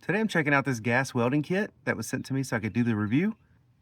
Today I'm checking out this gas welding kit that was sent to me so I could do the review.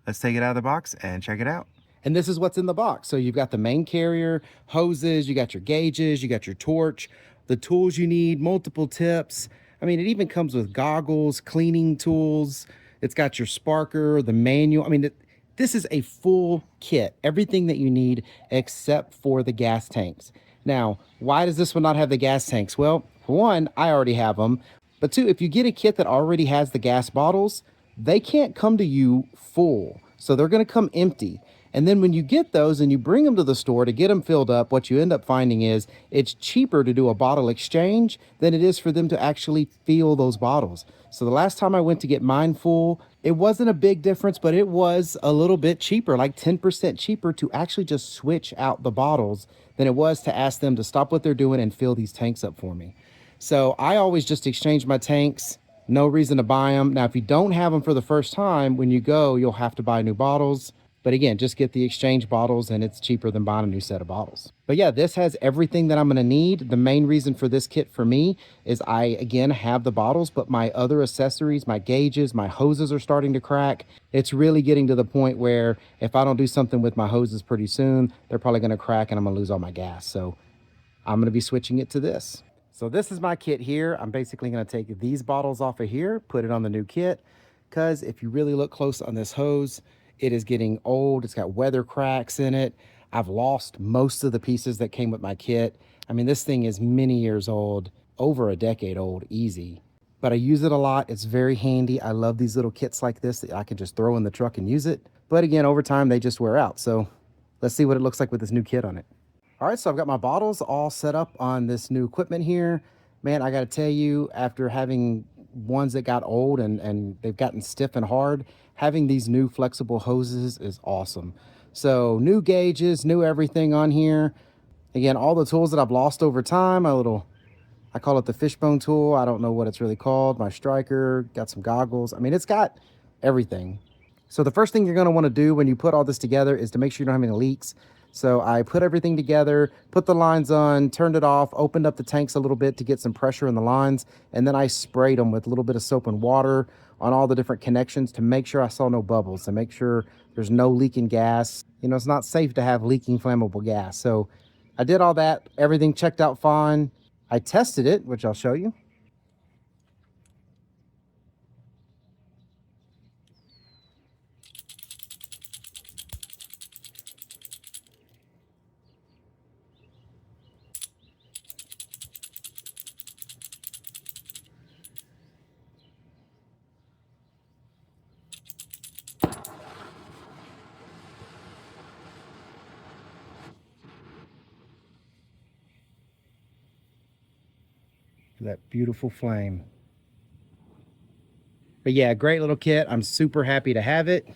Let's take it out of the box and check it out. And this is what's in the box. So you've got the main carrier, hoses, you got your gauges, you got your torch, the tools you need, multiple tips. I mean, it even comes with goggles, cleaning tools. It's got your sparker, the manual. I mean, this is a full kit, everything that you need except for the gas tanks. Now, why does this one not have the gas tanks? Well, for one, I already have them. But two, if you get a kit that already has the gas bottles, they can't come to you full. So they're going to come empty. And then when you get those and you bring them to the store to get them filled up, what you end up finding is it's cheaper to do a bottle exchange than it is for them to actually fill those bottles. So the last time I went to get mine full, it wasn't a big difference, but it was a little bit cheaper, like 10% cheaper to actually just switch out the bottles than it was to ask them to stop what they're doing and fill these tanks up for me. So I always just exchange my tanks. No reason to buy them. Now, if you don't have them for the first time, when you go, you'll have to buy new bottles. But again, just get the exchange bottles and it's cheaper than buying a new set of bottles. But yeah, this has everything that I'm going to need. The main reason for this kit for me is I, again, have the bottles, but my other accessories, my gauges, my hoses are starting to crack. It's really getting to the point where if I don't do something with my hoses pretty soon, they're probably going to crack and I'm going to lose all my gas. So I'm going to be switching it to this. So this is my kit here. I'm basically going to take these bottles off of here, put it on the new kit, because if you really look close on this hose, it is getting old. It's got weather cracks in it. I've lost most of the pieces that came with my kit. I mean, this thing is many years old, over a decade old, easy. But I use it a lot. It's very handy. I love these little kits like this that I can just throw in the truck and use it. But again, over time, they just wear out. So let's see what it looks like with this new kit on it. All right, so I've got my bottles all set up on this new equipment here. Man, I got to tell you, after having ones that got old and they've gotten stiff and hard, having these new flexible hoses is awesome. So new gauges, new everything on here. Again, all the tools that I've lost over time, I call it the fishbone tool. I don't know what it's really called. My striker, got some goggles. I mean, it's got everything. So the first thing you're going to want to do when you put all this together is to make sure you don't have any leaks. So I put everything together, put the lines on, turned it off, opened up the tanks a little bit to get some pressure in the lines, and then I sprayed them with a little bit of soap and water on all the different connections to make sure I saw no bubbles, to make sure there's no leaking gas. You know, it's not safe to have leaking flammable gas. So I did all that, everything checked out fine. I tested it, which I'll show you. That beautiful flame. But yeah, great little kit. I'm super happy to have it.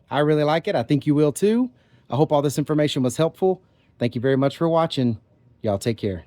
I really like it. I think you will too. I hope all this information was helpful. Thank you very much for watching. Y'all take care.